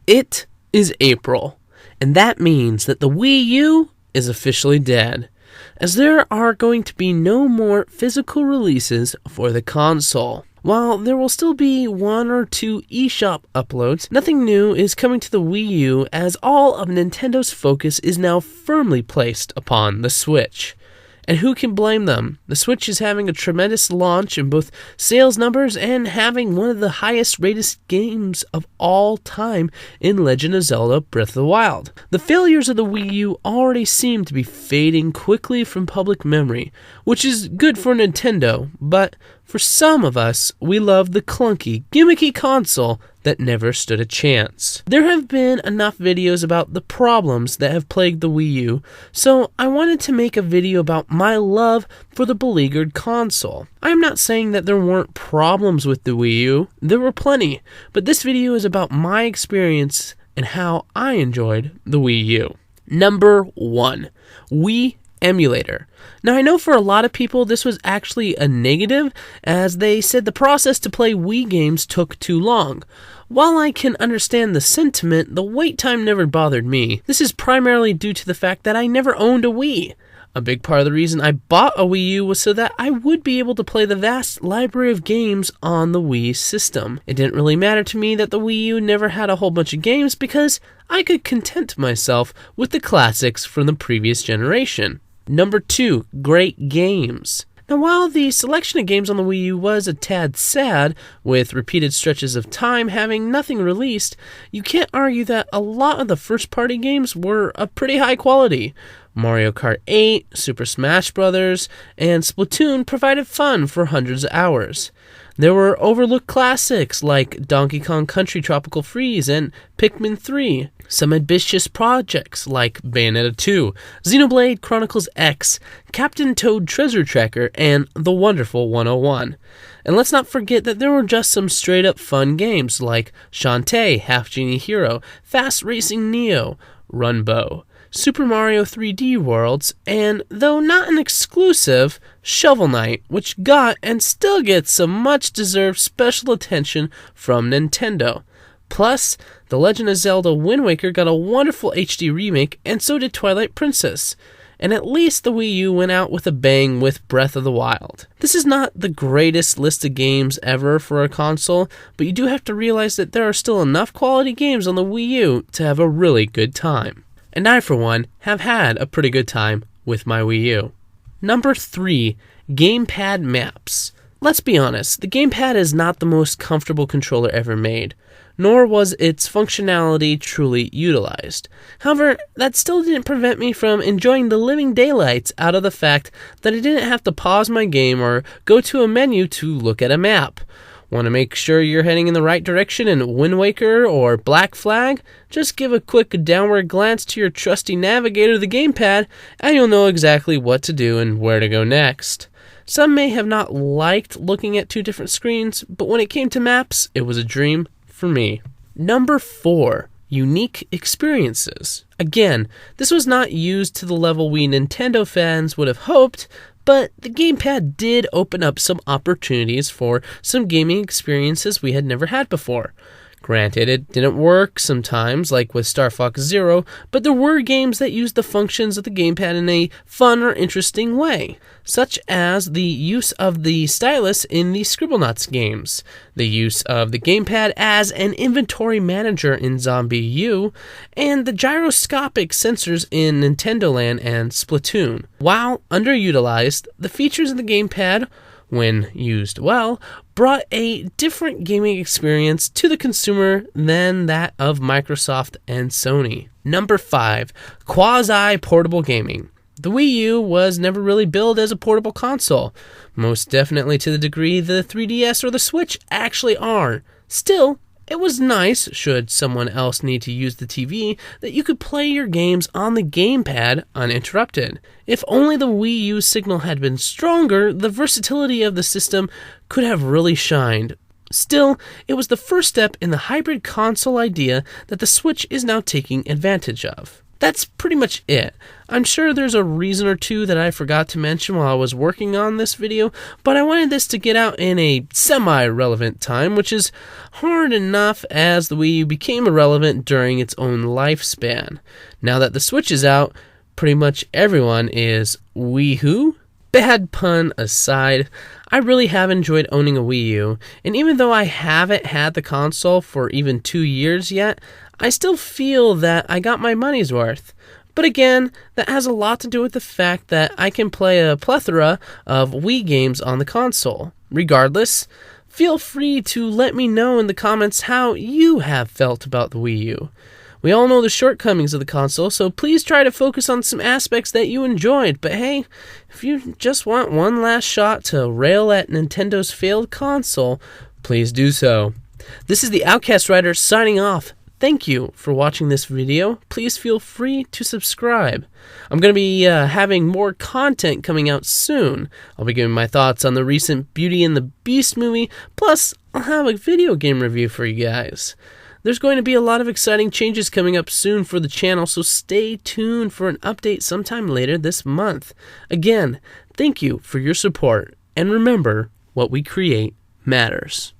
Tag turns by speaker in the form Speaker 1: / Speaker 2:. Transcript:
Speaker 1: It is April, and that means that the Wii U is officially dead, as there are going to be no more physical releases for the console. While there will still be one or two eShop uploads, nothing new is coming to the Wii U, as all of Nintendo's focus is now firmly placed upon the Switch. And who can blame them? The Switch is having a tremendous launch in both sales numbers and having one of the highest rated games of all time in Legend of Zelda Breath of the Wild. The failures of the Wii U already seem to be fading quickly from public memory, which is good for Nintendo, but for some of us, we love the clunky, gimmicky console that never stood a chance. There have been enough videos about the problems that have plagued the Wii U, so I wanted to make a video about my love for the beleaguered console. I am not saying that there weren't problems with the Wii U, there were plenty, but this video is about my experience and how I enjoyed the Wii U. Number 1. Wii Emulator. Now, I know for a lot of people this was actually a negative, as they said the process to play Wii games took too long. While I can understand the sentiment, the wait time never bothered me. This is primarily due to the fact that I never owned a Wii. A big part of the reason I bought a Wii U was so that I would be able to play the vast library of games on the Wii system. It didn't really matter to me that the Wii U never had a whole bunch of games because I could content myself with the classics from the previous generation. Number 2, great games. Now, while the selection of games on the Wii U was a tad sad, with repeated stretches of time having nothing released, you can't argue that a lot of the first-party games were of pretty high quality. Mario Kart 8, Super Smash Bros., and Splatoon provided fun for hundreds of hours. There were overlooked classics like Donkey Kong Country Tropical Freeze and Pikmin 3. Some ambitious projects like Bayonetta 2, Xenoblade Chronicles X, Captain Toad Treasure Tracker, and The Wonderful 101. And let's not forget that there were just some straight-up fun games like Shantae, Half Genie Hero, Fast Racing Neo, Runbow, Super Mario 3D Worlds, and, though not an exclusive, Shovel Knight, which got and still gets some much-deserved special attention from Nintendo. Plus, The Legend of Zelda Wind Waker got a wonderful HD remake, and so did Twilight Princess. And at least the Wii U went out with a bang with Breath of the Wild. This is not the greatest list of games ever for a console, but you do have to realize that there are still enough quality games on the Wii U to have a really good time. And I, for one, have had a pretty good time with my Wii U. Number 3, Gamepad Maps. Let's be honest, the gamepad is not the most comfortable controller ever made, nor was its functionality truly utilized. However, that still didn't prevent me from enjoying the living daylights out of the fact that I didn't have to pause my game or go to a menu to look at a map. Want to make sure you're heading in the right direction in Wind Waker or Black Flag? Just give a quick downward glance to your trusty navigator of the gamepad, and you'll know exactly what to do and where to go next. Some may have not liked looking at two different screens, but when it came to maps, it was a dream for me. Number 4, unique experiences. Again, this was not used to the level we Nintendo fans would have hoped, but the gamepad did open up some opportunities for some gaming experiences we had never had before. Granted, it didn't work sometimes, like with Star Fox Zero, but there were games that used the functions of the gamepad in a fun or interesting way, such as the use of the stylus in the Scribblenauts games, the use of the gamepad as an inventory manager in Zombie U, and the gyroscopic sensors in Nintendo Land and Splatoon. While underutilized, the features of the gamepad, when used well, brought a different gaming experience to the consumer than that of Microsoft and Sony. Number 5, quasi-portable gaming. The Wii U was never really billed as a portable console, most definitely to the degree the 3DS or the Switch actually are. Still, it was nice, should someone else need to use the TV, that you could play your games on the gamepad uninterrupted. If only the Wii U signal had been stronger, the versatility of the system could have really shined. Still, it was the first step in the hybrid console idea that the Switch is now taking advantage of. that's pretty much it. I'm sure there's a reason or two that I forgot to mention while I was working on this video, but I wanted this to get out in a semi-relevant time, which is hard enough as the Wii U became irrelevant during its own lifespan. Now that the Switch is out, pretty much everyone is Wii-hoo? Bad pun aside, I really have enjoyed owning a Wii U, and even though I haven't had the console for even 2 years yet, I still feel that I got my money's worth. But again, that has a lot to do with the fact that I can play a plethora of Wii games on the console. Regardless, feel free to let me know in the comments how you have felt about the Wii U. We all know the shortcomings of the console, so please try to focus on some aspects that you enjoyed. But hey, if you just want one last shot to rail at Nintendo's failed console, please do so. This is the OutcastWriter signing off. Thank you for watching this video. Please feel free to subscribe. I'm going to be having more content coming out soon. I'll be giving my thoughts on the recent Beauty and the Beast movie, plus I'll have a video game review for you guys. There's going to be a lot of exciting changes coming up soon for the channel, so stay tuned for an update sometime later this month. Again, thank you for your support, and remember, what we create matters.